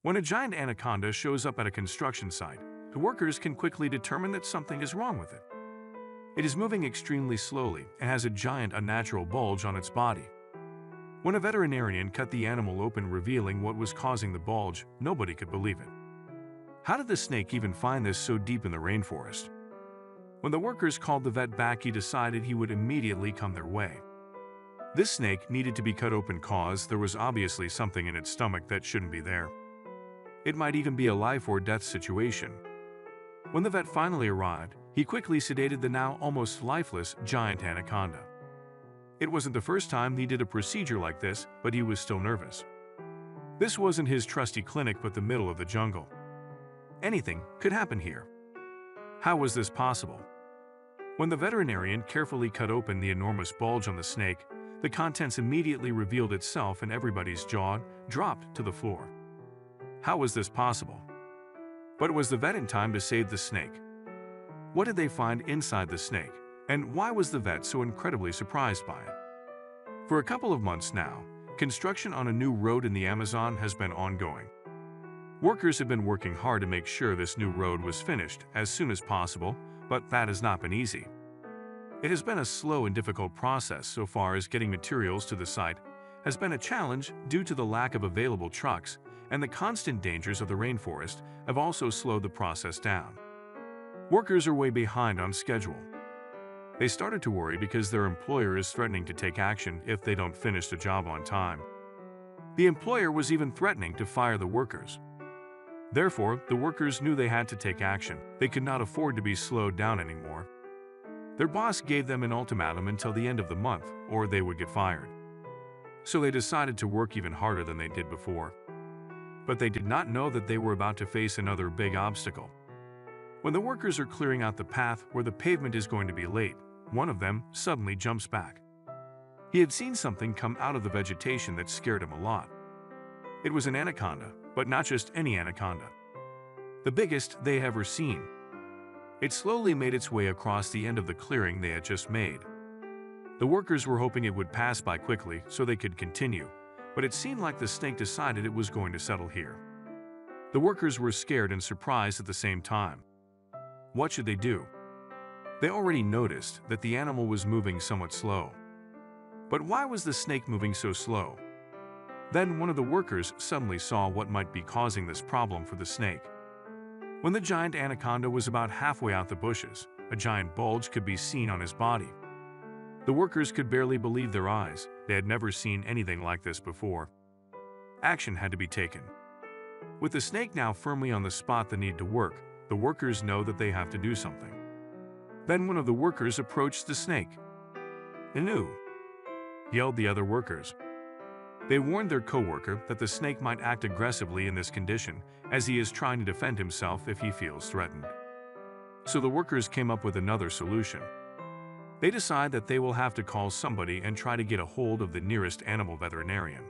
When a giant anaconda shows up at a construction site, the workers can quickly determine that something is wrong with it. It is moving extremely slowly and has a giant unnatural bulge on its body. When a veterinarian cut the animal open revealing what was causing the bulge, nobody could believe it. How did the snake even find this so deep in the rainforest? When the workers called the vet back, he decided he would immediately come their way. This snake needed to be cut open cause there was obviously something in its stomach that shouldn't be there. It might even be a life or death situation. When the vet finally arrived, he quickly sedated the now almost lifeless giant anaconda. It wasn't the first time he did a procedure like this, but he was still nervous. This wasn't his trusty clinic but the middle of the jungle. Anything could happen here. How was this possible? When the veterinarian carefully cut open the enormous bulge on the snake, the contents immediately revealed itself and everybody's jaw dropped to the floor. How was this possible? But was the vet in time to save the snake? What did they find inside the snake, and why was the vet so incredibly surprised by it? For a couple of months now, construction on a new road in the Amazon has been ongoing. Workers have been working hard to make sure this new road was finished as soon as possible, but that has not been easy. It has been a slow and difficult process so far as getting materials to the site has been a challenge due to the lack of available trucks, and the constant dangers of the rainforest have also slowed the process down. Workers are way behind on schedule. They started to worry because their employer is threatening to take action if they don't finish the job on time. The employer was even threatening to fire the workers. Therefore, the workers knew they had to take action. They could not afford to be slowed down anymore. Their boss gave them an ultimatum until the end of the month, or they would get fired. So they decided to work even harder than they did before. But they did not know that they were about to face another big obstacle. When the workers are clearing out the path where the pavement is going to be laid, one of them suddenly jumps back. He had seen something come out of the vegetation that scared him a lot. It was an anaconda, but not just any anaconda. The biggest they had ever seen. It slowly made its way across the end of the clearing they had just made. The workers were hoping it would pass by quickly so they could continue, but it seemed like the snake decided it was going to settle here. The workers were scared and surprised at the same time. What should they do? They already noticed that the animal was moving somewhat slow. But why was the snake moving so slow? Then one of the workers suddenly saw what might be causing this problem for the snake. When the giant anaconda was about halfway out the bushes, a giant bulge could be seen on his body. The workers could barely believe their eyes. They had never seen anything like this before. Action had to be taken. With the snake now firmly on the spot that needed to work, the workers know that they have to do something. Then one of the workers approached the snake. "Inu!" yelled the other workers. They warned their co-worker that the snake might act aggressively in this condition, as he is trying to defend himself if he feels threatened. So the workers came up with another solution. They decide that they will have to call somebody and try to get a hold of the nearest animal veterinarian.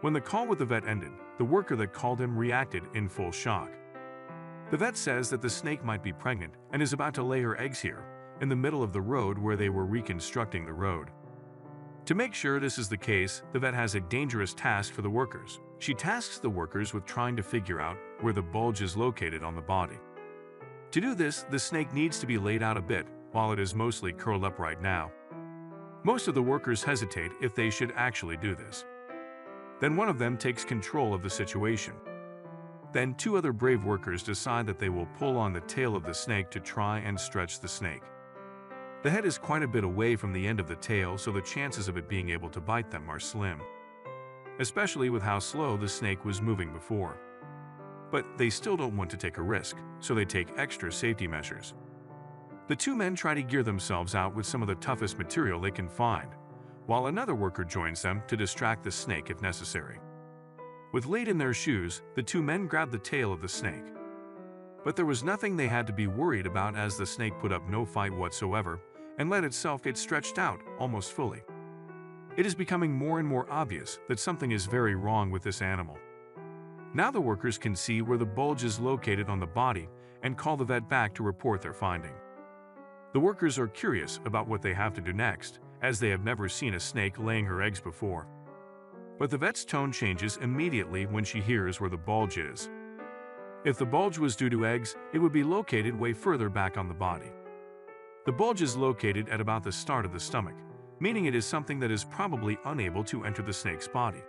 When the call with the vet ended, the worker that called him reacted in full shock. The vet says that the snake might be pregnant and is about to lay her eggs here, in the middle of the road where they were reconstructing the road. To make sure this is the case, the vet has a dangerous task for the workers. She tasks the workers with trying to figure out where the bulge is located on the body. To do this, the snake needs to be laid out a bit, while it is mostly curled up right now. Most of the workers hesitate if they should actually do this. Then one of them takes control of the situation. Then two other brave workers decide that they will pull on the tail of the snake to try and stretch the snake. The head is quite a bit away from the end of the tail, so the chances of it being able to bite them are slim, especially with how slow the snake was moving before. But they still don't want to take a risk, so they take extra safety measures. The two men try to gear themselves out with some of the toughest material they can find, while another worker joins them to distract the snake if necessary. With lead in their shoes, the two men grab the tail of the snake. But there was nothing they had to be worried about, as the snake put up no fight whatsoever and let itself get stretched out almost fully. It is becoming more and more obvious that something is very wrong with this animal. Now the workers can see where the bulge is located on the body and call the vet back to report their finding. The workers are curious about what they have to do next, as they have never seen a snake laying her eggs before. But the vet's tone changes immediately when she hears where the bulge is. If the bulge was due to eggs, it would be located way further back on the body. The bulge is located at about the start of the stomach, meaning it is something that is probably unable to enter the snake's body.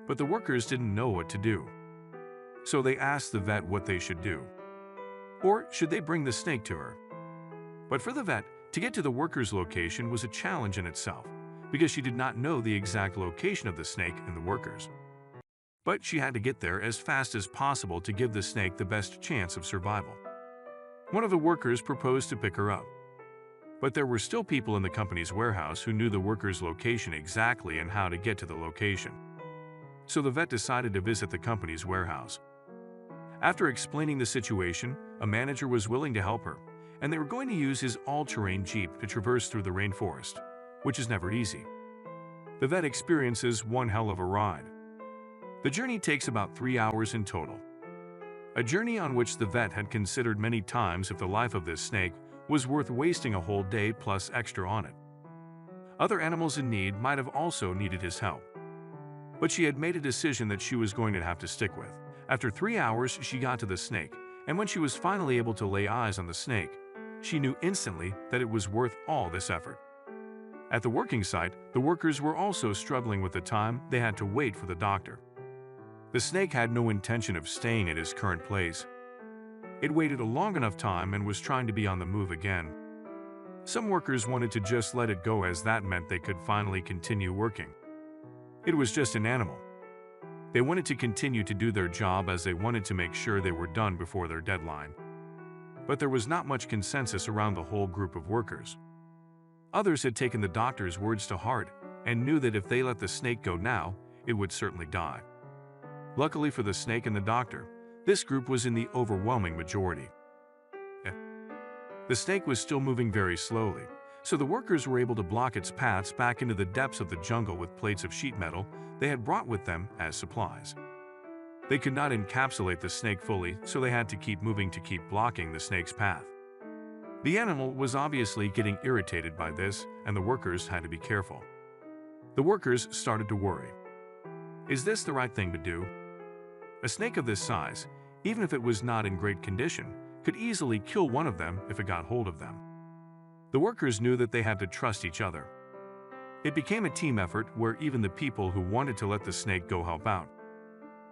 But the workers didn't know what to do. So they asked the vet what they should do. Or should they bring the snake to her? But for the vet, to get to the worker's location was a challenge in itself, because she did not know the exact location of the snake and the workers. But she had to get there as fast as possible to give the snake the best chance of survival. One of the workers proposed to pick her up. But there were still people in the company's warehouse who knew the worker's location exactly and how to get to the location. So the vet decided to visit the company's warehouse. After explaining the situation, a manager was willing to help her, and they were going to use his all-terrain Jeep to traverse through the rainforest, which is never easy. The vet experiences one hell of a ride. The journey takes about 3 hours in total. A journey on which the vet had considered many times if the life of this snake was worth wasting a whole day plus extra on it. Other animals in need might have also needed his help. But she had made a decision that she was going to have to stick with. After 3 hours, she got to the snake, and when she was finally able to lay eyes on the snake, she knew instantly that it was worth all this effort. At the working site, the workers were also struggling with the time they had to wait for the doctor. The snake had no intention of staying at his current place. It waited a long enough time and was trying to be on the move again. Some workers wanted to just let it go, as that meant they could finally continue working. It was just an animal. They wanted to continue to do their job as they wanted to make sure they were done before their deadline. But there was not much consensus around the whole group of workers. Others had taken the doctor's words to heart and knew that if they let the snake go now, it would certainly die. Luckily for the snake and the doctor, this group was in the overwhelming majority. The snake was still moving very slowly, so the workers were able to block its paths back into the depths of the jungle with plates of sheet metal they had brought with them as supplies. They could not encapsulate the snake fully, so they had to keep moving to keep blocking the snake's path. The animal was obviously getting irritated by this, and the workers had to be careful. The workers started to worry. Is this the right thing to do? A snake of this size, even if it was not in great condition, could easily kill one of them if it got hold of them. The workers knew that they had to trust each other. It became a team effort where even the people who wanted to let the snake go help out.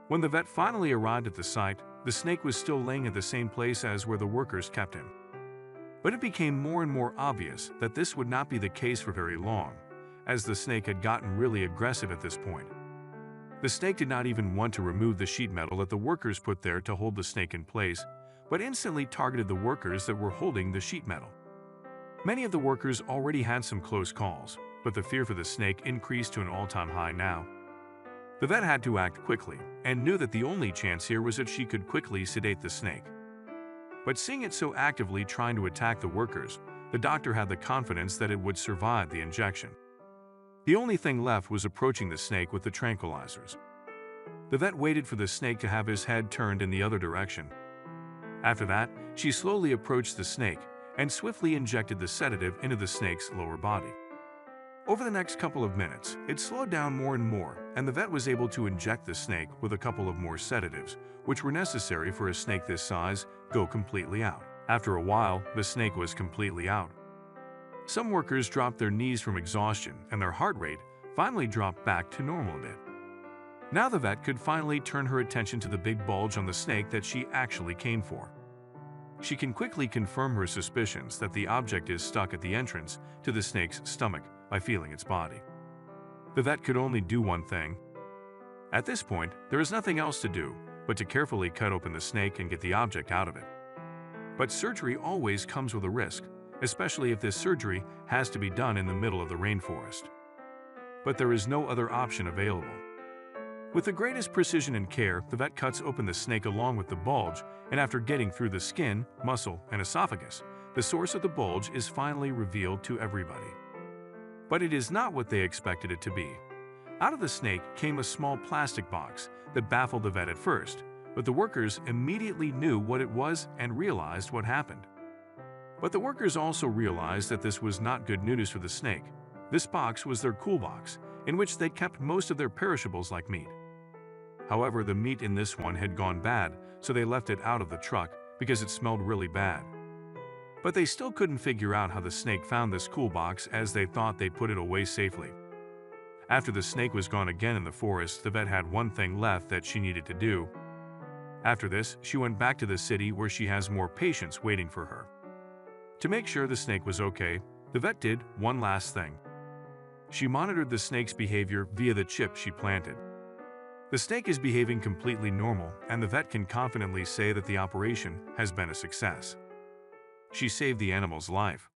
When the vet finally arrived at the site, the snake was still laying at the same place as where the workers kept him. But it became more and more obvious that this would not be the case for very long, as the snake had gotten really aggressive at this point. The snake did not even want to remove the sheet metal that the workers put there to hold the snake in place, but instantly targeted the workers that were holding the sheet metal. Many of the workers already had some close calls, but the fear for the snake increased to an all-time high now. The vet had to act quickly and knew that the only chance here was if she could quickly sedate the snake. But seeing it so actively trying to attack the workers, the doctor had the confidence that it would survive the injection. The only thing left was approaching the snake with the tranquilizers. The vet waited for the snake to have his head turned in the other direction. After that, she slowly approached the snake and swiftly injected the sedative into the snake's lower body. Over the next couple of minutes, it slowed down more and more, and the vet was able to inject the snake with a couple of more sedatives, which were necessary for a snake this size go completely out. After a while, the snake was completely out. Some workers dropped their knees from exhaustion, and their heart rate finally dropped back to normal a bit. Now the vet could finally turn her attention to the big bulge on the snake that she actually came for. She can quickly confirm her suspicions that the object is stuck at the entrance to the snake's stomach by feeling its body. The vet could only do one thing. At this point, there is nothing else to do but to carefully cut open the snake and get the object out of it. But surgery always comes with a risk, especially if this surgery has to be done in the middle of the rainforest. But there is no other option available. With the greatest precision and care, the vet cuts open the snake along with the bulge, and after getting through the skin, muscle, and esophagus, the source of the bulge is finally revealed to everybody. But it is not what they expected it to be. Out of the snake came a small plastic box that baffled the vet at first, but the workers immediately knew what it was and realized what happened. But the workers also realized that this was not good news for the snake. This box was their cool box, in which they kept most of their perishables like meat. However, the meat in this one had gone bad, so they left it out of the truck because it smelled really bad. But they still couldn't figure out how the snake found this cool box, as they thought they'd put it away safely. After the snake was gone again in the forest, the vet had one thing left that she needed to do. After this, she went back to the city where she has more patients waiting for her. To make sure the snake was okay, the vet did one last thing. She monitored the snake's behavior via the chip she planted. The snake is behaving completely normal, and the vet can confidently say that the operation has been a success. She saved the animal's life.